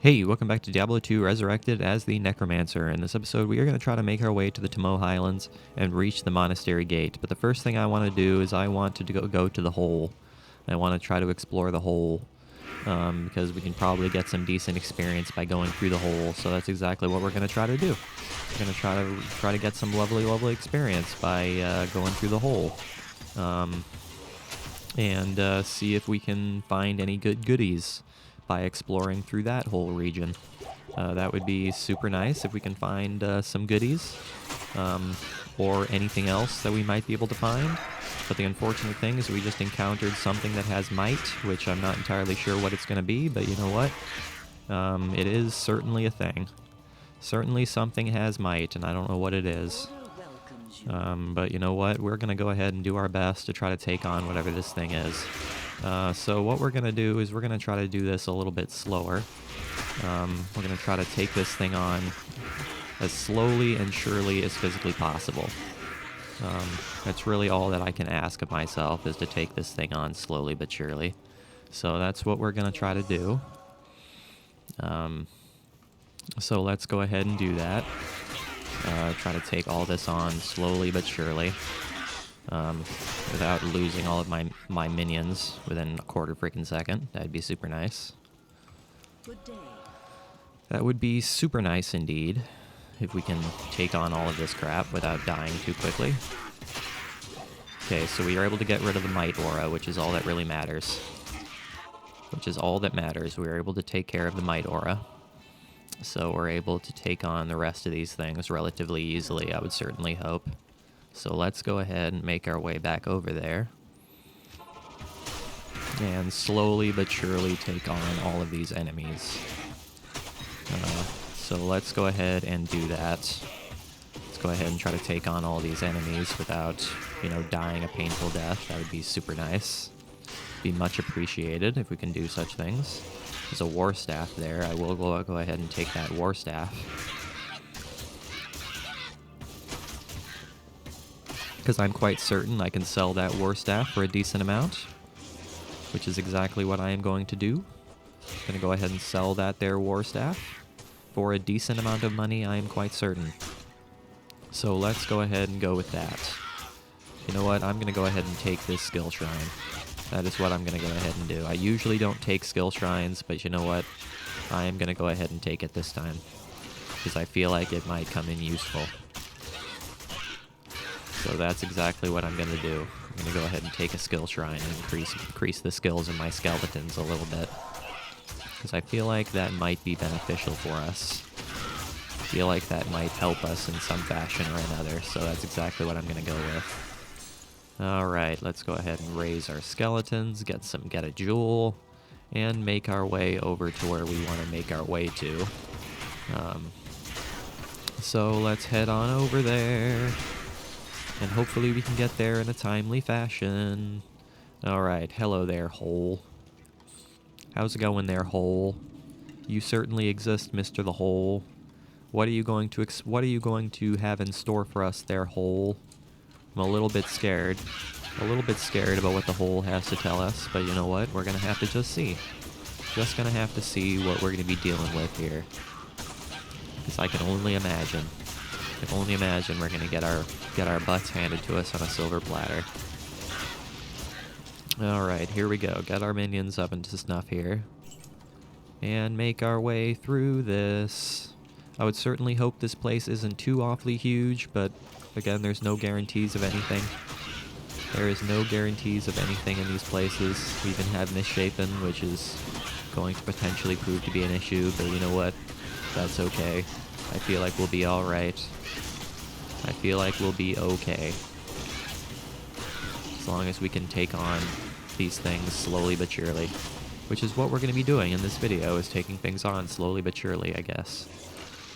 Hey, welcome back to Diablo 2 Resurrected as the Necromancer. In this episode, we are going to try to make our way to the Tamo Highlands and reach the Monastery Gate. But the first thing I want to do is I want to go to the hole. I want to try to explore the hole because we can probably get some decent experience by going through the hole. So that's exactly what we're going to try to do. We're going to try to get some lovely experience by going through the hole. And see if we can find any good goodies by exploring through that whole region. That would be super nice if we can find some goodies or anything else that we might be able to find. But the unfortunate thing is we just encountered something that has might, which I'm not entirely sure what it's going to be, but you know what? It is certainly a thing. Certainly something has might, and I don't know what it is. But you know what? We're going to go ahead and do our best to try to take on whatever this thing is. So what we're going to do is we're going to try to do this a little bit slower. We're going to try to take this thing on as slowly and surely as physically possible. That's really all that I can ask of myself, is to take this thing on slowly but surely. So that's what we're going to try to do. So let's go ahead and do that. Try to take all this on slowly but surely. Without losing all of my minions within a quarter freaking second. That'd be super nice. Good day. That would be super nice indeed, if we can take on all of this crap without dying too quickly. Okay, so we are able to get rid of the might aura, which is all that really matters. We were able to take care of the might aura. So we're able to take on the rest of these things relatively easily, I would certainly hope. So let's go ahead and make our way back over there. And slowly but surely take on all of these enemies. So let's go ahead and do that. Let's go ahead and try to take on all these enemies without, dying a painful death. That would be super nice. Be much appreciated if we can do such things. There's a war staff there. I will go ahead and take that war staff. Because I'm quite certain I can sell that war staff for a decent amount, which is exactly what I am going to do. I'm going to go ahead and sell that there war staff for a decent amount of money, I am quite certain. So let's go ahead and go with that. You know what? I'm going to go ahead and take this skill shrine. That is what I'm going to go ahead and do. I usually don't take skill shrines, but you know what? I am going to go ahead and take it this time, because I feel like it might come in useful. So that's exactly what I'm going to do. I'm going to go ahead and take a skill shrine and increase the skills of my skeletons a little bit. Because I feel like that might be beneficial for us. I feel like that might help us in some fashion or another, so that's exactly what I'm going to go with. Alright, let's go ahead and raise our skeletons, get a jewel, and make our way over to where we want to make our way to. So let's head on over there. And hopefully we can get there in a timely fashion. Alright, hello there, hole. How's it going there, hole? You certainly exist, Mr. the Hole. What are you going to have in store for us there, hole? I'm a little bit scared. About what the hole has to tell us, but you know what? We're gonna have to just see. Just gonna have to see what we're gonna be dealing with here. Because I can only imagine. We're gonna get our butts handed to us on a silver platter. Alright, here we go. Get our minions up into snuff here. And make our way through this. I would certainly hope this place isn't too awfully huge, but again, there's no guarantees of anything. There is no guarantees of anything in these places. We even have Misshapen, which is going to potentially prove to be an issue, but you know what? That's okay. I feel like we'll be alright. I feel like we'll be okay. As long as we can take on these things slowly but surely. Which is what we're going to be doing in this video, is taking things on slowly but surely, I guess.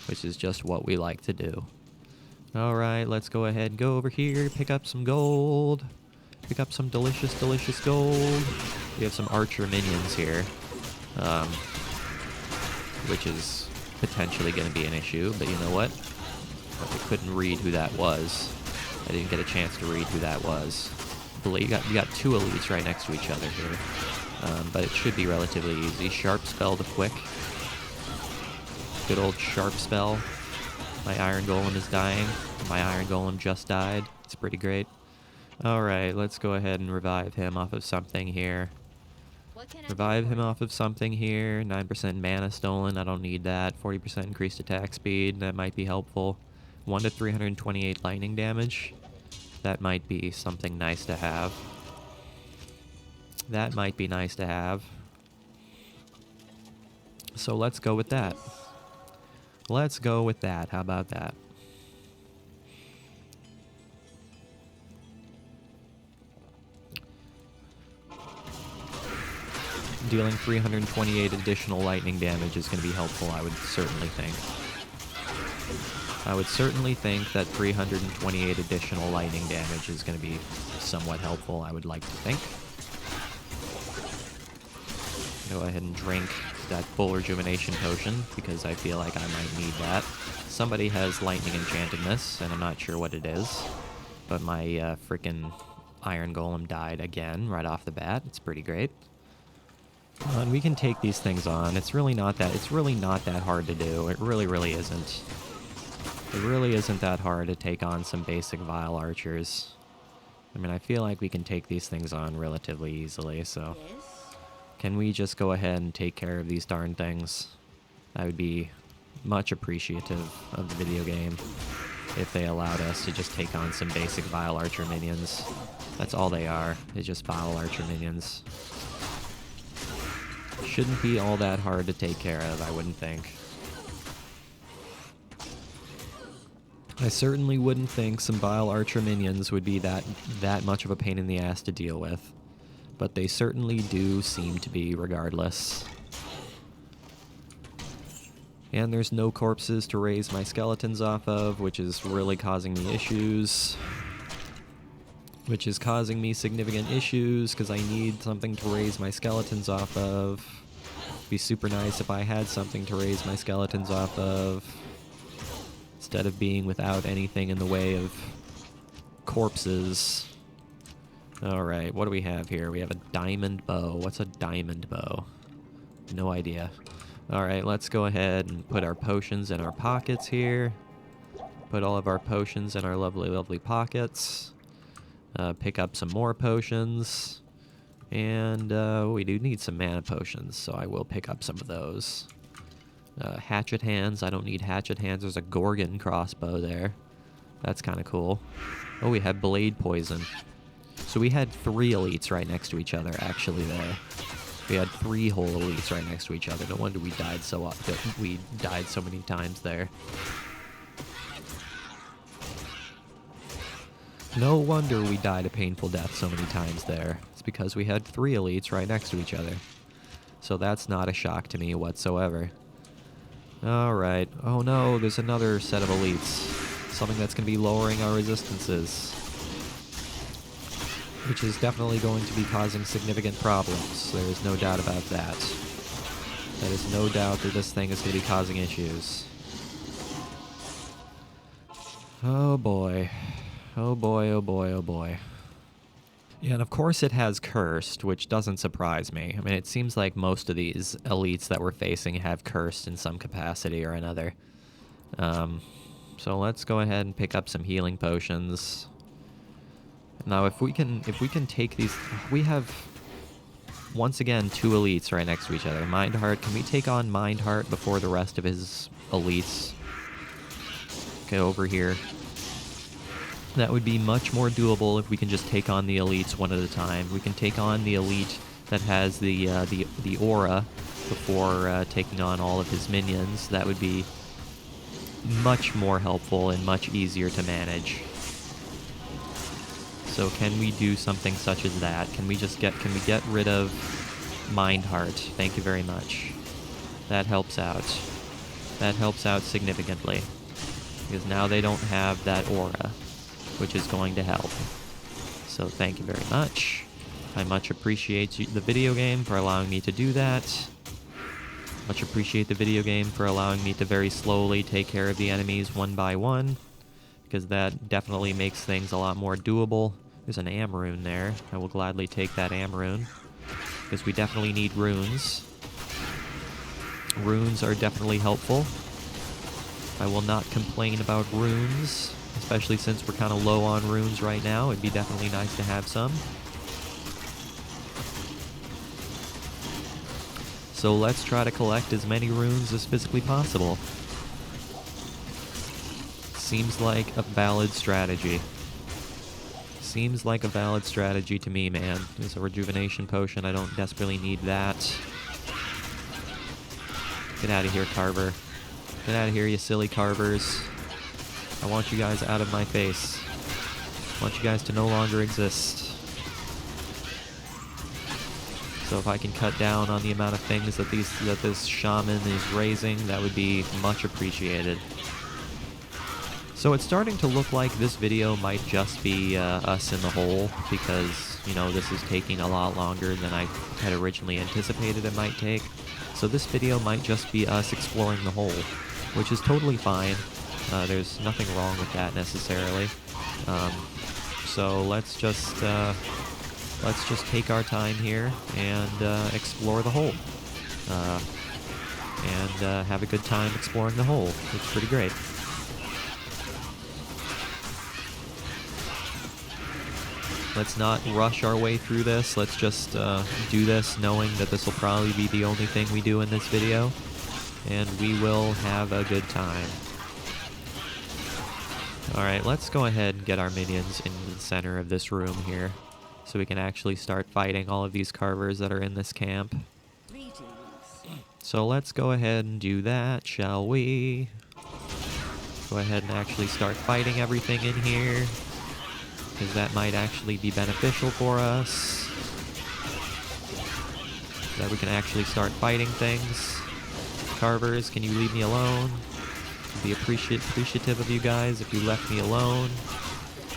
Which is just what we like to do. Alright, let's go ahead and go over here, pick up some gold. Pick up some delicious gold. We have some archer minions here. Which is potentially going to be an issue, but you know what? I couldn't read who that was. I didn't get a chance to read who that was. You got two elites right next to each other here. But it should be relatively easy. Sharp spell to quick. Good old sharp spell. My Iron Golem is dying. My Iron Golem just died. It's pretty great. Alright, let's go ahead and revive him off of something here. Revive him off of something here. 9% mana stolen. I don't need that. 40% increased attack speed. That might be helpful. 1 to 328 lightning damage. That might be something nice to have. That might be nice to have. So let's go with that. Let's go with that. How about that? Dealing 328 additional lightning damage is going to be helpful, I would certainly think. I would certainly think that 328 additional lightning damage is going to be somewhat helpful, I would like to think. Go ahead and drink that full rejuvenation potion, because I feel like I might need that. Somebody has lightning enchantedness, and I'm not sure what it is. But my frickin' Iron Golem died again right off the bat. It's pretty great. And we can take these things on. It's really not that hard to do. It really isn't. It really isn't that hard to take on some basic Vile Archers. I mean, I feel like we can take these things on relatively easily, so... Can we just go ahead and take care of these darn things? I would be much appreciative of the video game if they allowed us to just take on some basic Vile Archer minions. That's all they are. They're just Vile Archer minions. Shouldn't be all that hard to take care of, I wouldn't think. I certainly wouldn't think some Vile Archer minions would be that much of a pain in the ass to deal with. But they certainly do seem to be, regardless. And there's no corpses to raise my skeletons off of, which is really causing me issues. Which is causing me significant issues, because I need something to raise my skeletons off of. It'd be super nice if I had something to raise my skeletons off of, instead of being without anything in the way of corpses. Alright, what do we have here? We have a diamond bow. What's a diamond bow? No idea. Alright, let's go ahead and put our potions in our pockets here. Put all of our potions in our lovely pockets. Pick up some more potions. And we do need some mana potions, so I will pick up some of those. Hatchet hands. I don't need hatchet hands. There's a Gorgon crossbow there. That's kind of cool. Oh, we have blade poison. So we had 3 elites right next to each other, actually, there. We had 3 whole elites right next to each other. No wonder we died so many times there. No wonder we died a painful death so many times there. It's because we had 3 elites right next to each other. So that's not a shock to me whatsoever. Alright. Oh no, there's another set of elites. Something that's going to be lowering our resistances. Which is definitely going to be causing significant problems. There is no doubt about that. There is no doubt that this thing is going to be causing issues. Oh boy. Oh boy, oh boy, oh boy. Yeah, and of course it has Cursed, which doesn't surprise me. I mean, it seems like most of these elites that we're facing have Cursed in some capacity or another. So let's go ahead and pick up some healing potions. Now, if we can take these... We have, once again, 2 elites right next to each other. Mindheart, can we take on Mindheart before the rest of his elites get over here? That would be much more doable if we can just take on the elites one at a time. We can take on the elite that has the aura before taking on all of his minions. That would be much more helpful and much easier to manage. So can we do something such as that? Can we get rid of Mindheart? Thank you very much. That helps out. That helps out significantly. Because now they don't have that aura, which is going to help. So thank you very much. I much appreciate the video game for allowing me to do that. Much appreciate the video game for allowing me to very slowly take care of the enemies one by one, because that definitely makes things a lot more doable. There's an Amrune there. I will gladly take that Amrune, because we definitely need runes. Runes are definitely helpful. I will not complain about runes, especially since we're kind of low on runes right now. It'd be definitely nice to have some. So let's try to collect as many runes as physically possible. Seems like a valid strategy. Seems like a valid strategy to me, man. There's a rejuvenation potion. I don't desperately need that. Get out of here, Carver. Get out of here, you silly Carvers. I want you guys out of my face. I want you guys to no longer exist. So if I can cut down on the amount of things that this shaman is raising, that would be much appreciated. So it's starting to look like this video might just be us in the hole, because, you know, this is taking a lot longer than I had originally anticipated it might take. So this video might just be us exploring the hole, which is totally fine. There's nothing wrong with that necessarily. So let's just take our time here and explore the hole, and have a good time exploring the hole. It's pretty great. Let's not rush our way through this. Let's just do this knowing that this will probably be the only thing we do in this video, and we will have a good time. Alright, let's go ahead and get our minions in the center of this room here, so we can actually start fighting all of these carvers that are in this camp. So let's go ahead and do that, shall we? Go ahead and actually start fighting everything in here, because that might actually be beneficial for us. So that we can actually start fighting things. Carvers, can you leave me alone? I'd be appreciative of you guys if you left me alone.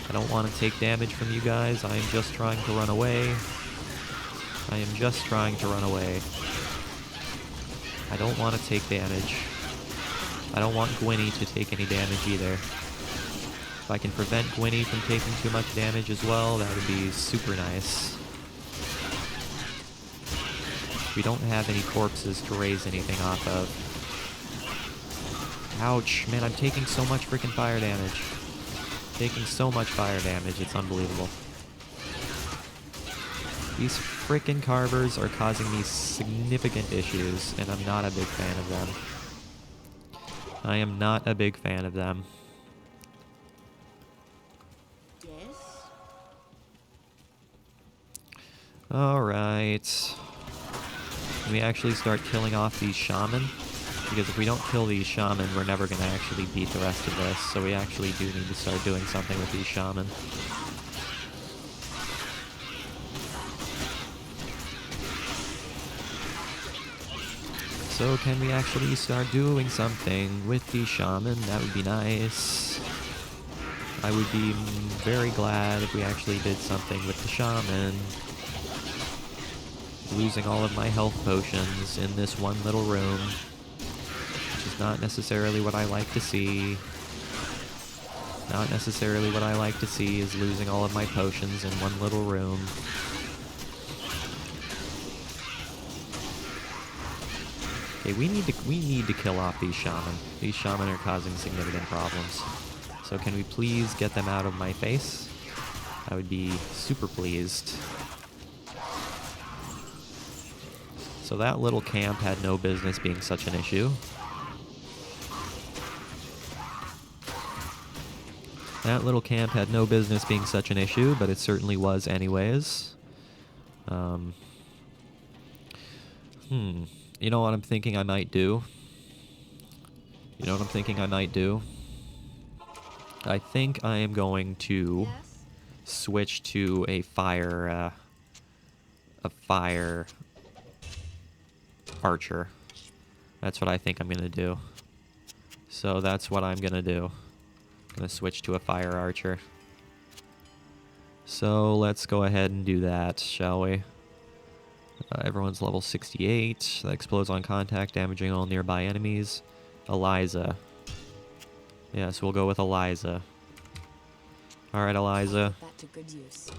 I don't want to take damage from you guys. I am just trying to run away. I am just trying to run away. I don't want to take damage. I don't want Gwynny to take any damage either. If I can prevent Gwynny from taking too much damage as well, that would be super nice. We don't have any corpses to raise anything off of. Ouch, man, I'm taking so much freaking fire damage. Taking so much fire damage, it's unbelievable. These frickin' carvers are causing me significant issues, and I'm not a big fan of them. I am not a big fan of them. Yes. Alright. Can we actually start killing off these shaman? Because if we don't kill these shaman, we're never going to actually beat the rest of this, so we actually do need to start doing something with these shaman. So can we actually start doing something with these shaman? That would be nice. I would be very glad if we actually did something with the shaman. Losing all of my health potions in this one little room, which is not necessarily what I like to see. Not necessarily what I like to see is losing all of my potions in one little room. Okay, we need to kill off these shaman. These shaman are causing significant problems. So can we please get them out of my face? I would be super pleased. So that little camp had no business being such an issue. That little camp had no business being such an issue, but it certainly was anyways. You know what I'm thinking I might do? You know what I'm thinking I might do? I think I am going to switch to a fire archer. That's what I think I'm gonna do. So that's what I'm gonna do. I'm gonna switch to a fire archer. So let's go ahead and do that, shall we? Everyone's level 68. That explodes on contact, damaging all nearby enemies. Eliza. Yes, we'll go with Eliza. Alright, Eliza. That to good use.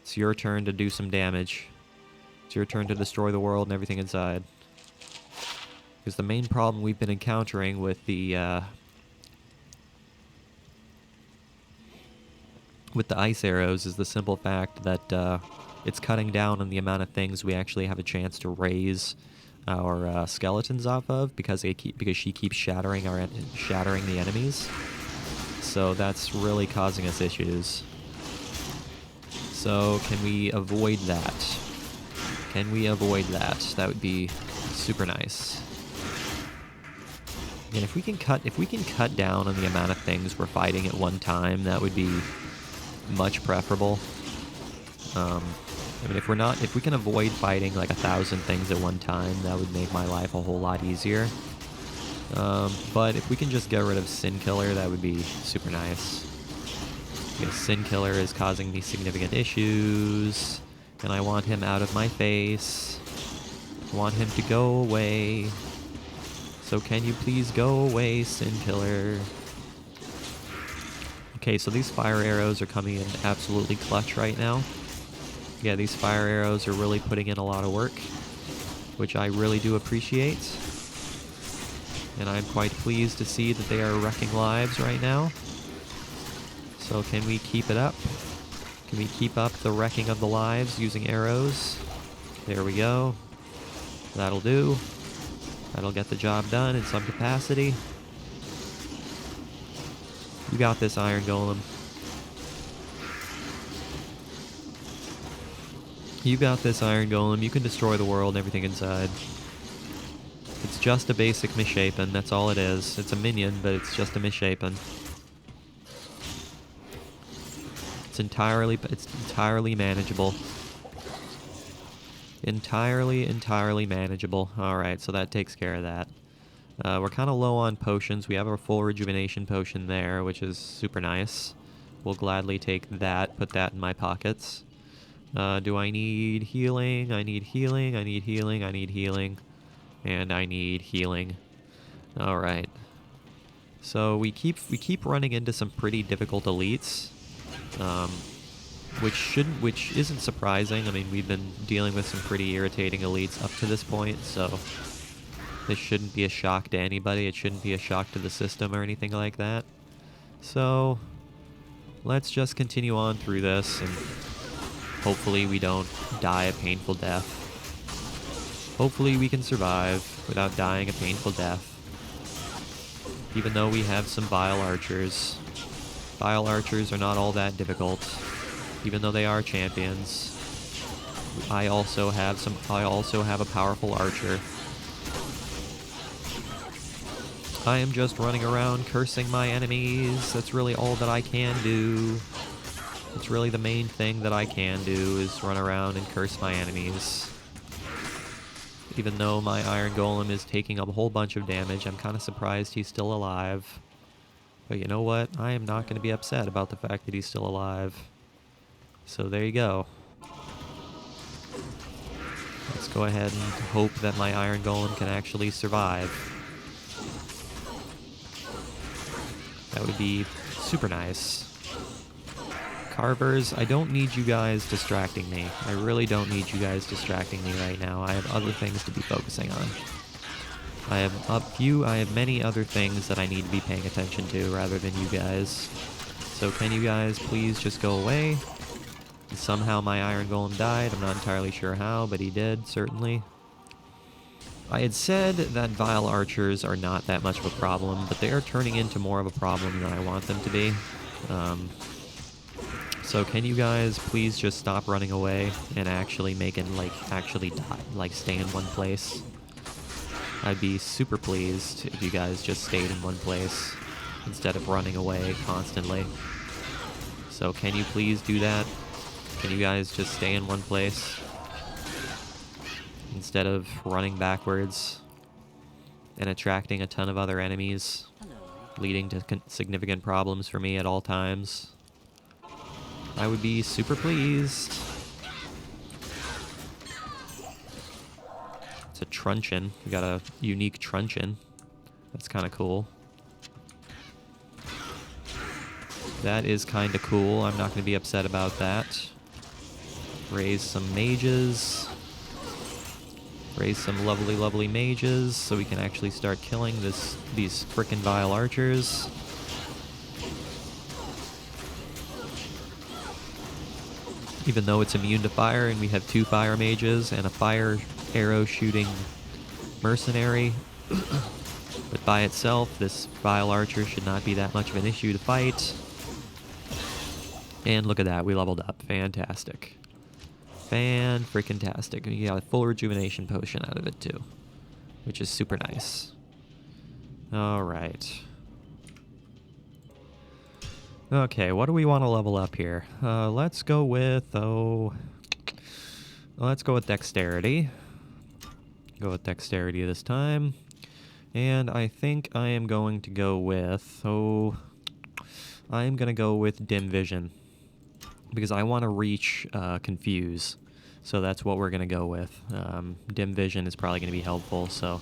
It's your turn to do some damage. It's your turn to destroy the world and everything inside. Because the main problem we've been encountering with the with the ice arrows is the simple fact that it's cutting down on the amount of things we actually have a chance to raise our skeletons off of, because she keeps shattering the enemies. So that's really causing us issues. So can we avoid that? Can we avoid that? That would be super nice. And if we can cut down on the amount of things we're fighting at one time, that would be much preferable. I mean, if we can avoid fighting like 1,000 things at one time, that would make my life a whole lot easier. But if we can just get rid of Sin Killer, that would be super nice. Because Sin Killer is causing me significant issues, and I want him out of my face. I want him to go away. So can you please go away, Sin Killer? Okay, so these fire arrows are coming in absolutely clutch right now. Yeah, these fire arrows are really putting in a lot of work, which I really do appreciate. And I'm quite pleased to see that they are wrecking lives right now. So can we keep it up? Can we keep up the wrecking of the lives using arrows? There we go. That'll do. That'll get the job done in some capacity. You got this, Iron Golem. You got this, Iron Golem. You can destroy the world and everything inside. It's just a basic misshapen, that's all it is. It's a minion, but it's just a misshapen. It's entirely manageable. Entirely manageable. Alright, so that takes care of that. We're kind of low on potions. We have our full rejuvenation potion there, which is super nice. We'll gladly take that, put that in my pockets. Do I need healing? I need healing, I need healing, I need healing. And I need healing. Alright. So we keep running into some pretty difficult elites. Which isn't surprising. I mean, we've been dealing with some pretty irritating elites up to this point, so this shouldn't be a shock to anybody. It shouldn't be a shock to the system or anything like that. So let's just continue on through this, and hopefully we don't die a painful death. Hopefully we can survive without dying a painful death. Even though we have some Vile Archers. Vile Archers are not all that difficult. Even though they are champions. I also have a powerful archer. I am just running around cursing my enemies. That's really all that I can do. It's really the main thing that I can do, is run around and curse my enemies. Even though my Iron Golem is taking a whole bunch of damage, I'm kind of surprised he's still alive. But you know what? I am not going to be upset about the fact that he's still alive. So there you go. Let's go ahead and hope that my Iron Golem can actually survive. That would be super nice. Carvers, I don't need you guys distracting me. I really don't need you guys distracting me right now. I have other things to be focusing on. I have many other things that I need to be paying attention to rather than you guys. So can you guys please just go away? And somehow my Iron Golem died. I'm not entirely sure how, but he did, certainly. I had said that Vile Archers are not that much of a problem, but they are turning into more of a problem than I want them to be. So can you guys please just stop running away and actually actually die, stay in one place? I'd be super pleased if you guys just stayed in one place instead of running away constantly. So can you please do that? Can you guys just stay in one place instead of running backwards and attracting a ton of other enemies, leading to significant problems for me at all times? I would be super pleased. It's a truncheon. We got a unique truncheon. That's kind of cool. That is kind of cool. I'm not going to be upset about that. Raise some mages. Raise some lovely, lovely mages so we can actually start killing these frickin' Vile Archers. even though it's immune to fire, and we have 2 fire mages and a fire arrow shooting mercenary. But by itself, this vile archer should not be that much of an issue to fight. And look at that, we leveled up. Fantastic. Fan-freaking-tastic. We got a full rejuvenation potion out of it too, which is super nice. Alright. Okay, what do we want to level up here? Let's go with, let's go with dexterity. Go with dexterity this time. And I think I am going to go with, I am going to go with dim vision. Because I want to reach confuse. So that's what we're going to go with. Dim vision is probably going to be helpful, so...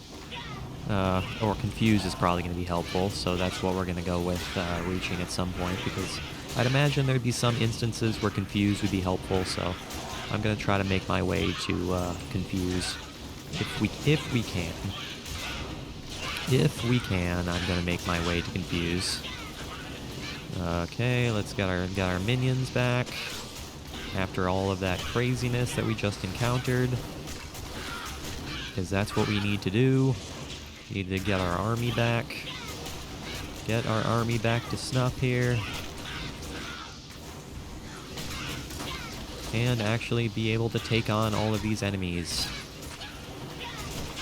or confuse is probably going to be helpful, so that's what we're going to go with reaching at some point, because I'd imagine there'd be some instances where confuse would be helpful, so I'm going to try to make my way to confuse if we can. If we can, I'm going to make my way to confuse. Okay, let's get our minions back after all of that craziness that we just encountered, because that's what we need to do. We need to get our army back. Get our army back to snuff here. And actually be able to take on all of these enemies,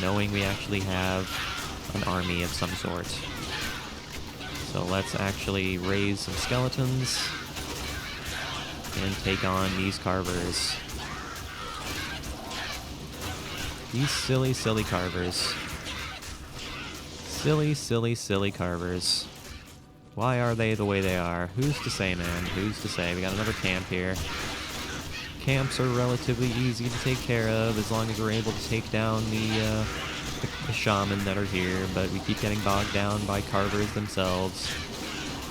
knowing we actually have an army of some sort. So let's actually raise some skeletons and take on these carvers. These silly, silly carvers. Silly, silly, silly carvers. Why are they the way they are? Who's to say, man? Who's to say? We got another camp here. Camps are relatively easy to take care of as long as we're able to take down the shaman that are here, but we keep getting bogged down by carvers themselves,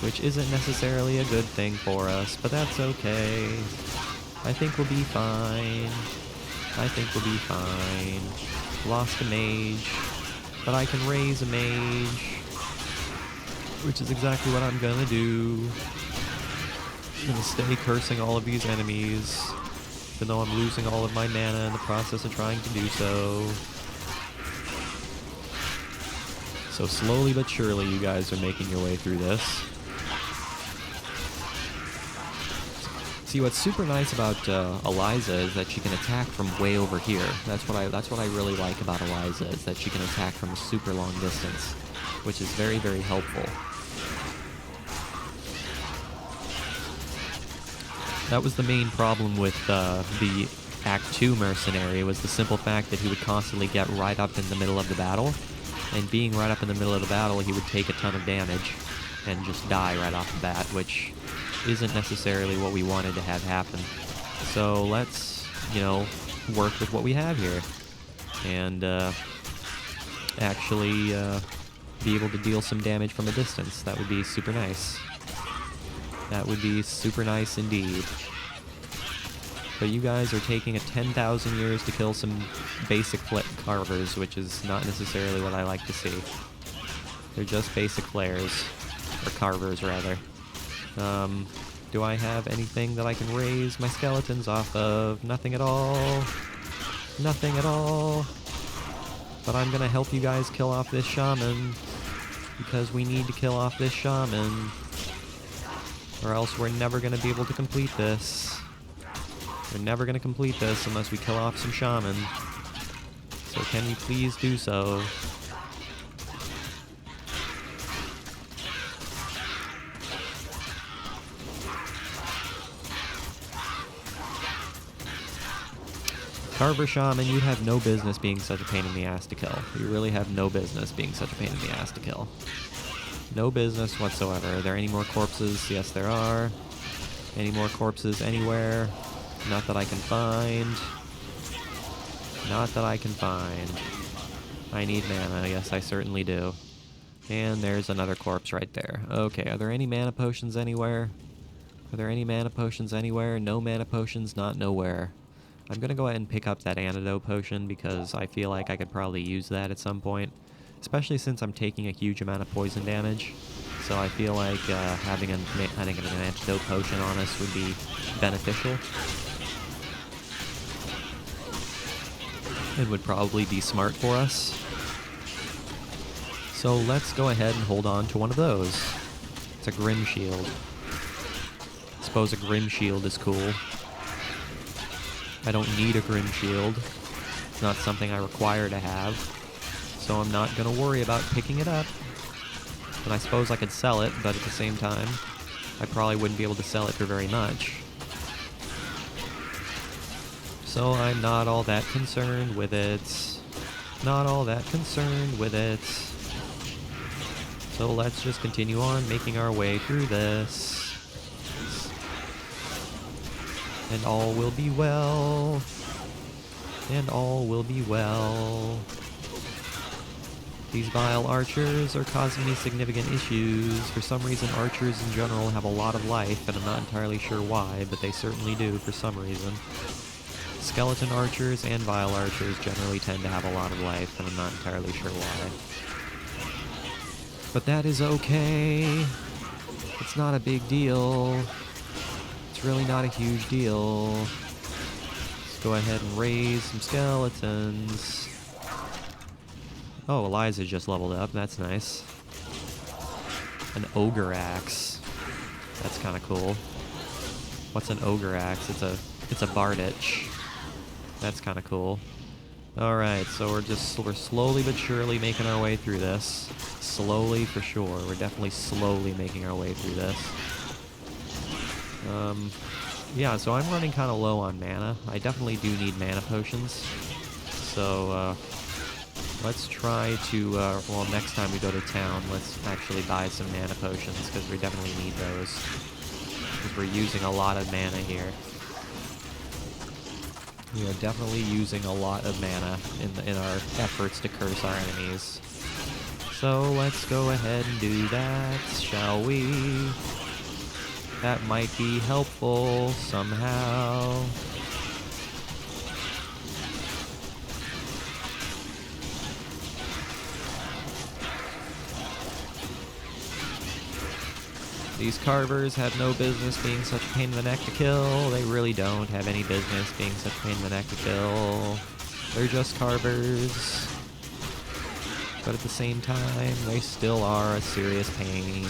which isn't necessarily a good thing for us, but that's okay. I think we'll be fine. I think we'll be fine. Lost a mage, but I can raise a mage, which is exactly what I'm gonna do. I'm gonna stay cursing all of these enemies, even though I'm losing all of my mana in the process of trying to do so. So slowly but surely you guys are making your way through this. See, what's super nice about Eliza is that she can attack from way over here. That's what I really like about Eliza, is that she can attack from a super long distance, which is very, very helpful. That was the main problem with the Act 2 mercenary, was the simple fact that he would constantly get right up in the middle of the battle. And being right up in the middle of the battle, he would take a ton of damage and just die right off the bat, which isn't necessarily what we wanted to have happen. So let's, work with what we have here and actually be able to deal some damage from a distance. That would be super nice. That would be super nice indeed. But you guys are taking a 10,000 years to kill some basic carvers, which is not necessarily what I like to see. They're just basic flares, or carvers rather. Do I have anything that I can raise my skeletons off of? Nothing at all. Nothing at all. But I'm gonna help you guys kill off this shaman, because we need to kill off this shaman, or else we're never gonna be able to complete this. We're never going to complete this unless we kill off some shaman. So can you please do so? Carver Shaman, you have no business being such a pain in the ass to kill. You really have no business being such a pain in the ass to kill. No business whatsoever. Are there any more corpses? Yes, there are. Any more corpses anywhere? Not that I can find. Not that I can find. I need mana. Yes, I certainly do. And there's another corpse right there. Okay, are there any mana potions anywhere? Are there any mana potions anywhere? No mana potions, not nowhere. I'm gonna go ahead and pick up that antidote potion because I feel like I could probably use that at some point. Especially since I'm taking a huge amount of poison damage. So I feel like having an antidote potion on us would be beneficial. and would probably be smart for us. So let's go ahead and hold on to one of those. It's a Grim Shield. Suppose a Grim Shield is cool. I don't need a Grim Shield. It's not something I require to have. So I'm not going to worry about picking it up. And I suppose I could sell it, but at the same time, I probably wouldn't be able to sell it for very much. So I'm not all that concerned with it. Not all that concerned with it. So let's just continue on making our way through this. And all will be well. And all will be well. These vile archers are causing me significant issues. For some reason, archers in general have a lot of life, and I'm not entirely sure why, but they certainly do for some reason. Skeleton archers and vile archers generally tend to have a lot of life, and I'm not entirely sure why. But that is okay. It's not a big deal. It's really not a huge deal. Let's go ahead and raise some skeletons. Oh, Eliza just leveled up. That's nice. An ogre axe. That's kind of cool. What's an ogre axe? It's a bardich. That's kind of cool. All right, so we're slowly but surely making our way through this. Slowly for sure. We're definitely slowly making our way through this. Yeah, so I'm running kind of low on mana. I definitely do need mana potions. So, let's try to, well, next time we go to town, let's actually buy some mana potions, because we definitely need those. Because we're using a lot of mana here. We are definitely using a lot of mana in our efforts to curse our enemies. So let's go ahead and do that, shall we? That might be helpful somehow. These carvers have no business being such a pain in the neck to kill. They really don't have any business being such a pain in the neck to kill. They're just carvers. But at the same time, they still are a serious pain.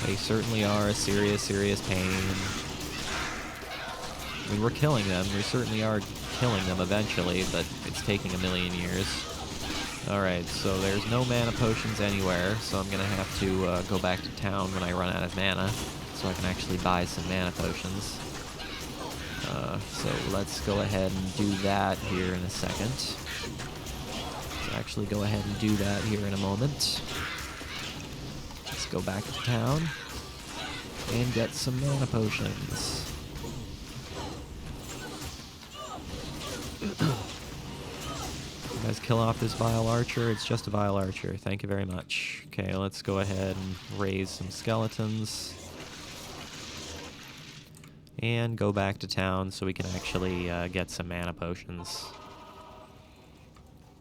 They certainly are a serious, serious pain. I mean, we're killing them. We certainly are killing them eventually, but it's taking a million years. Alright, so there's no mana potions anywhere, so I'm gonna have to go back to town when I run out of mana, so I can actually buy some mana potions. So let's go ahead and do that here in a second. Let's actually go ahead and do that here in a moment. Let's go back to town and get some mana potions. You guys kill off this vile archer. It's just a vile archer. Thank you very much. Okay, let's go ahead and raise some skeletons. And go back to town so we can actually get some mana potions.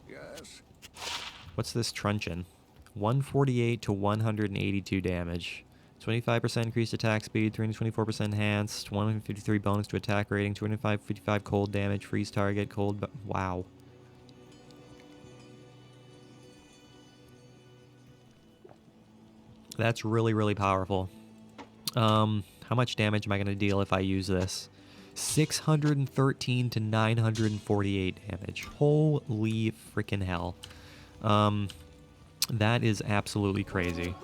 Yes. What's this truncheon? 148 to 182 damage. 25% increased attack speed, 324% enhanced, 153 bonus to attack rating, 255 cold damage, freeze target, cold... Wow. That's really, really powerful. How much damage am I going to deal if I use this? 613 to 948 damage. Holy freaking hell. That is absolutely crazy.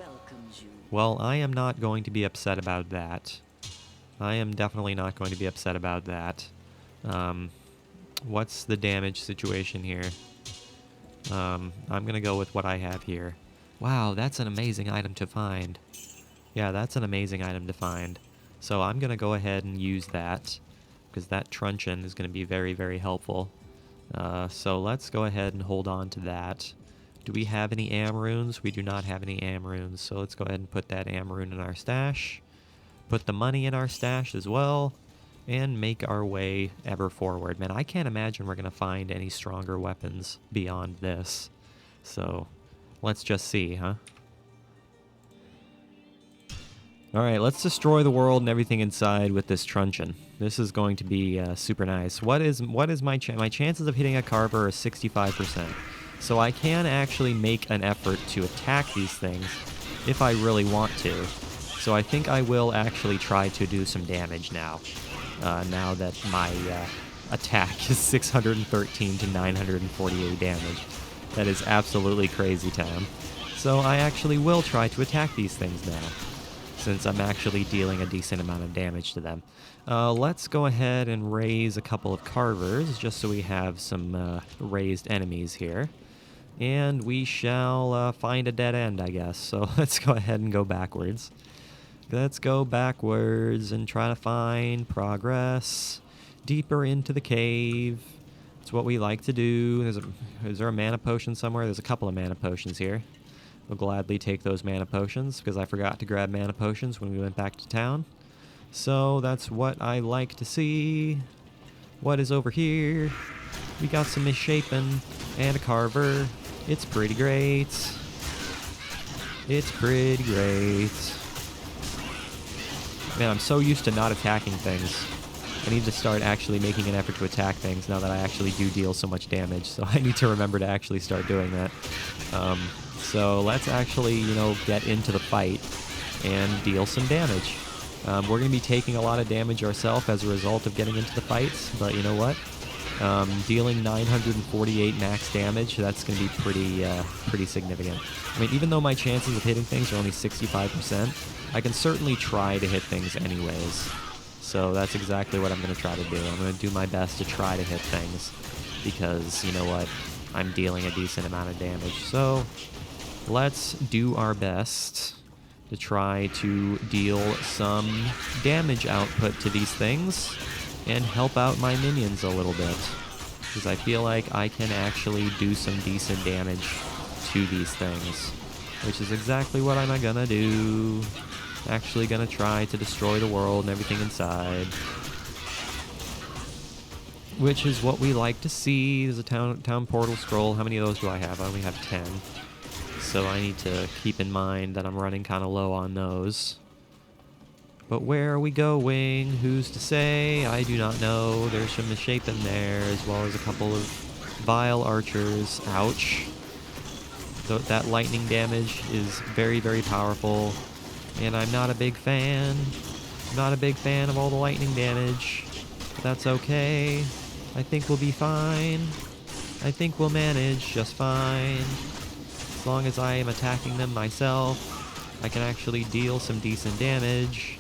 Well, I am not going to be upset about that. I am definitely not going to be upset about that. What's the damage situation here? I'm going to go with what I have here. Wow, that's an amazing item to find. Yeah, that's an amazing item to find. So I'm going to go ahead and use that, because that truncheon is going to be very, very helpful. So let's go ahead and hold on to that. Do we have any am runes? We do not have any am runes, so let's go ahead and put that am rune in our stash. Put the money in our stash as well, and make our way ever forward. Man, I can't imagine we're going to find any stronger weapons beyond this. So let's just see, huh? Alright, let's destroy the world and everything inside with this truncheon. This is going to be super nice. What is my my chances of hitting a carver are 65%. So I can actually make an effort to attack these things if I really want to. So I think I will actually try to do some damage now. Now that my attack is 613 to 948 damage. That is absolutely crazy town. So I actually will try to attack these things now, since I'm actually dealing a decent amount of damage to them. Let's go ahead and raise a couple of carvers, just so we have some raised enemies here. And we shall find a dead end, I guess. So let's go ahead and go backwards. Let's go backwards and try to find progress deeper into the cave. It's what we like to do. Is there a mana potion somewhere? There's a couple of mana potions here. We'll gladly take those mana potions, because I forgot to grab mana potions when we went back to town. So that's what I like to see. What is over here? We got some misshapen and a carver. It's pretty great. It's pretty great. Man, I'm so used to not attacking things. I need to start actually making an effort to attack things now that I actually do deal so much damage. So I need to remember to actually start doing that. So let's actually, get into the fight and deal some damage. We're going to be taking a lot of damage ourselves as a result of getting into the fights, but you know what? Dealing 948 max damage, that's going to be pretty significant. I mean, even though my chances of hitting things are only 65%, I can certainly try to hit things anyways. So that's exactly what I'm going to try to do. I'm going to do my best to try to hit things, because, you know what? I'm dealing a decent amount of damage. So let's do our best to try to deal some damage output to these things and help out my minions a little bit, because I feel like I can actually do some decent damage to these things, which is exactly what I'm gonna do. Actually gonna try to destroy the world and everything inside, which is what we like to see. There's a town portal scroll. How many of those do I have? I only have 10. So I need to keep in mind that I'm running kind of low on those. But where are we going? Who's to say? I do not know. There's some misshapen there, as well as a couple of vile archers. Ouch. That lightning damage is very, very powerful, and I'm not a big fan. I'm not a big fan of all the lightning damage, but that's okay. I think we'll be fine. I think we'll manage just fine. As long as I am attacking them myself, I can actually deal some decent damage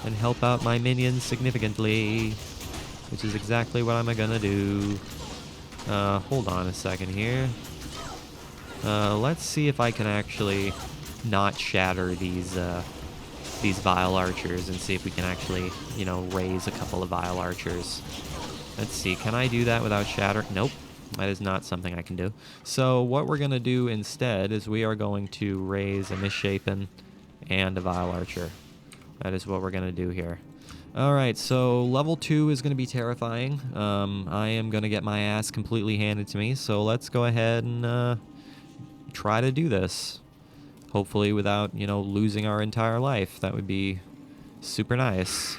and help out my minions significantly, which is exactly what I'm gonna do. Hold on a second here. Let's see if I can actually not shatter these vile archers, and see if we can actually, raise a couple of vile archers. Let's see, can I do that without shatter? Nope. That is not something I can do. So what we're going to do instead is we are going to raise a misshapen and a vile archer. That is what we're going to do here. Alright, so level 2 is going to be terrifying. I am going to get my ass completely handed to me, so let's go ahead and try to do this. Hopefully without, losing our entire life. That would be super nice.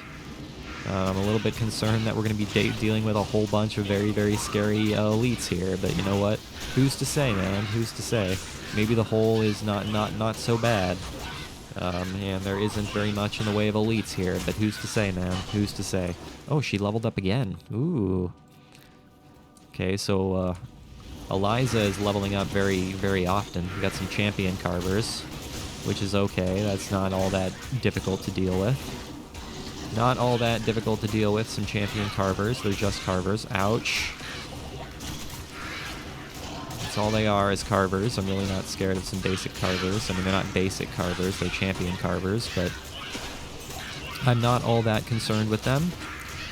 I'm a little bit concerned that we're going to be dealing with a whole bunch of very, very scary elites here, but you know what? Who's to say, man? Who's to say? Maybe the whole is not so bad. And there isn't very much in the way of elites here, but who's to say, man? Who's to say? Oh, she leveled up again. Ooh. Okay, so Eliza is leveling up very, very often. We got some champion carvers, which is okay. That's not all that difficult to deal with. Not all that difficult to deal with, some champion carvers. They're just carvers. Ouch. That's all they are, is carvers. I'm really not scared of some basic carvers. I mean, they're not basic carvers, they're champion carvers, but I'm not all that concerned with them,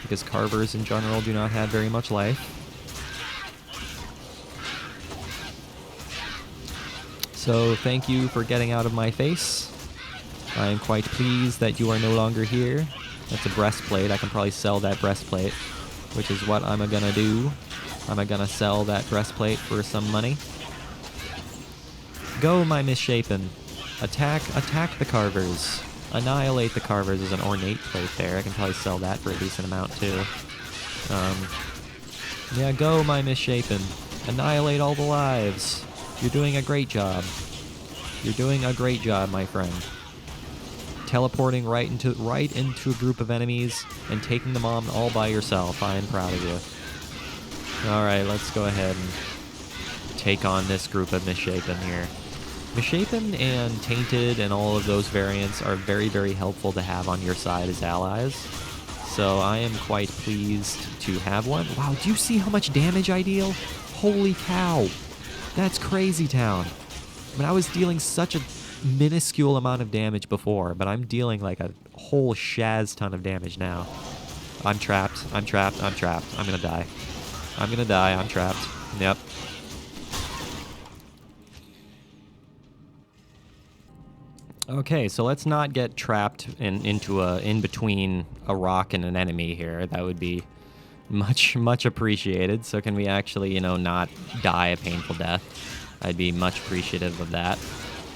because carvers in general do not have very much life. So thank you for getting out of my face. I'm quite pleased that you are no longer here. That's a breastplate. I can probably sell that breastplate, which is what I'm gonna do. I'm gonna sell that breastplate for some money. Go, my misshapen. Attack the carvers. Annihilate the Carvers is an ornate plate there. I can probably sell that for a decent amount, too. Yeah, go, my Misshapen. Annihilate all the lives. You're doing a great job. You're doing a great job, my friend. Teleporting right into a group of enemies and taking them on all by yourself. I am proud of you. Alright, let's go ahead and take on this group of Misshapen here. Misshapen and Tainted and all of those variants are very, very helpful to have on your side as allies. So I am quite pleased to have one. Wow, do you see how much damage I deal? Holy cow. That's crazy town. I mean, I was dealing such a minuscule amount of damage before, but I'm dealing like a whole shaz ton of damage now. I'm trapped. I'm trapped. I'm trapped. I'm gonna die. I'm gonna die. I'm trapped. Yep. Okay, so let's not get trapped in between a rock and an enemy here. That would be much appreciated. So can we actually, you know, not die a painful death? I'd be much appreciative of that.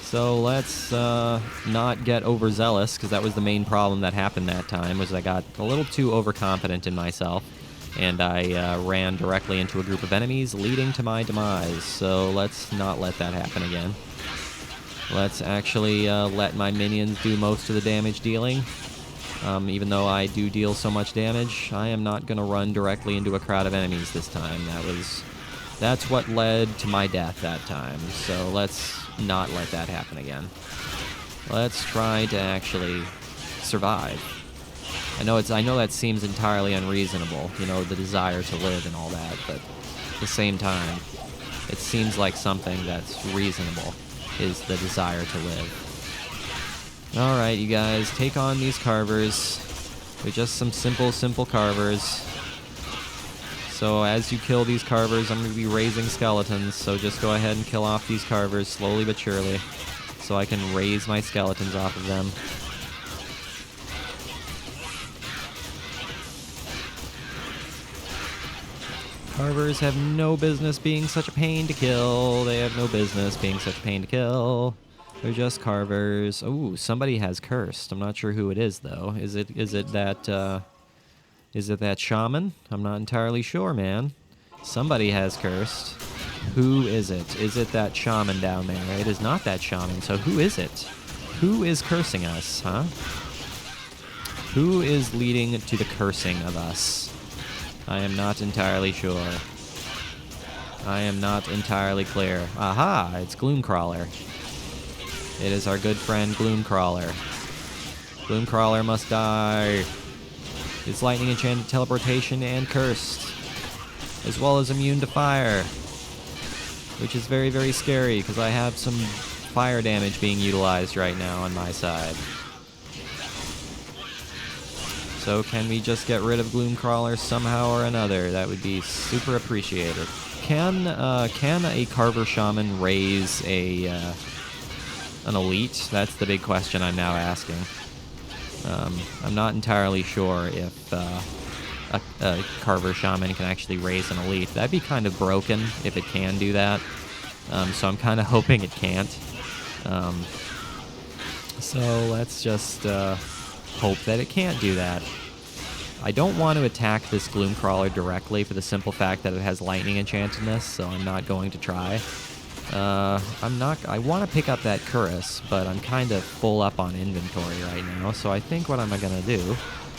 So let's not get overzealous, because that was the main problem that happened that time, was I got a little too overconfident in myself, and I ran directly into a group of enemies, leading to my demise. So let's not let that happen again. Let's actually let my minions do most of the damage dealing. Even though I do deal so much damage, I am not going to run directly into a crowd of enemies this time. That's what led to my death that time. So let's not let that happen again. Let's try to actually survive. I know that seems entirely unreasonable, you know, the desire to live and all that, but at the same time, it seems like something that's reasonable is the desire to live. Alright, you guys, take on these Carvers. They're just some simple Carvers. So as you kill these Carvers, I'm going to be raising skeletons, so just go ahead and kill off these Carvers slowly but surely, so I can raise my skeletons off of them. Carvers have no business being such a pain to kill. They have no business being such a pain to kill. They're just Carvers. Ooh, somebody has cursed. I'm not sure who it is though. Is it that shaman? I'm not entirely sure, man. Somebody has cursed. Who is it? Is it that shaman down there? It is not that shaman. So who is it? Who is cursing us, huh? Who is leading to the cursing of us? I am not entirely sure. I am not entirely clear. Aha! It's Gloomcrawler. It is our good friend Gloomcrawler. Gloomcrawler must die. It's lightning enchanted teleportation and cursed, as well as immune to fire, which is very, very scary because I have some fire damage being utilized right now on my side. So can we just get rid of Gloomcrawler somehow or another? That would be super appreciated. Can a Carver Shaman raise an elite? That's the big question I'm now asking. I'm not entirely sure if a Carver Shaman can actually raise an elite. That'd be kind of broken if it can do that. So I'm kind of hoping it can't. So let's just hope that it can't do that. I don't want to attack this Gloomcrawler directly for the simple fact that it has lightning enchantedness, so I'm not going to try. I want to pick up that Curus, but I'm kind of full up on inventory right now, so I think what I'm going to do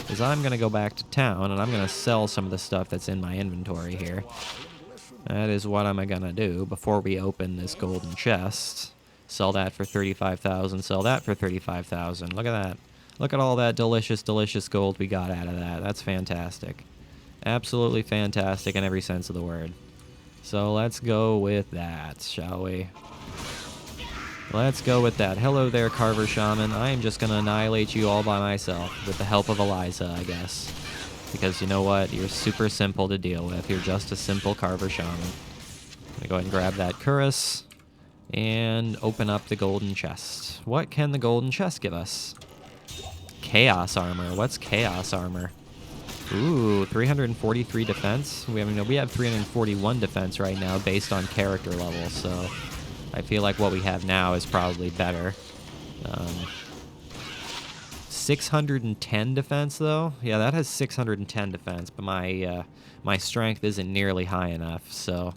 is I'm going to go back to town and I'm going to sell some of the stuff that's in my inventory here. That is what I'm going to do before we open this golden chest. Sell that for 35,000, sell that for 35,000. Look at that. Look at all that delicious, delicious gold we got out of that. That's fantastic. Absolutely fantastic in every sense of the word. So let's go with that, shall we? Let's go with that. Hello there, Carver Shaman. I am just going to annihilate you all by myself with the help of Eliza, I guess. Because you know what? You're super simple to deal with. You're just a simple Carver Shaman. I'm going to go ahead and grab that Curus and open up the golden chest. What can the golden chest give us? Chaos armor. What's chaos armor? Ooh, 343 defense. We have 341 defense right now based on character level, so I feel like what we have now is probably better. 610 defense, though. Yeah, that has 610 defense, but my strength isn't nearly high enough, so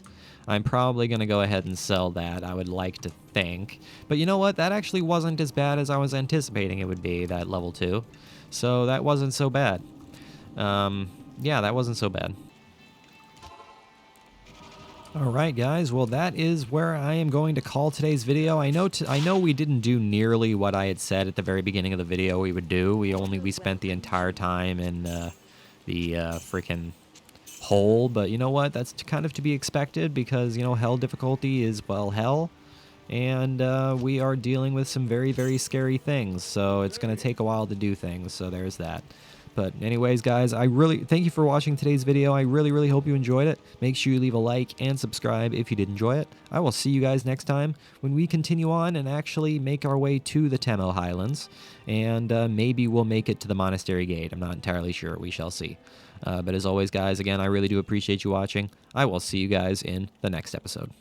I'm probably going to go ahead and sell that, I would like to think. But you know what? That actually wasn't as bad as I was anticipating it would be, that level 2. So that wasn't so bad. Yeah, that wasn't so bad. All right, guys. Well, that is where I am going to call today's video. I know we didn't do nearly what I had said at the very beginning of the video we would do. We spent the entire time in the freaking hole, but you know what? That's kind of to be expected because, you know, hell difficulty is, well, hell. And we are dealing with some very, very scary things, so it's going to take a while to do things, so there's that. But anyways, guys, I really thank you for watching today's video. I really, really hope you enjoyed it. Make sure you leave a like and subscribe if you did enjoy it. I will see you guys next time when we continue on and actually make our way to the Tamil Highlands. And maybe we'll make it to the Monastery Gate. I'm not entirely sure. We shall see. But as always, guys, again, I really do appreciate you watching. I will see you guys in the next episode.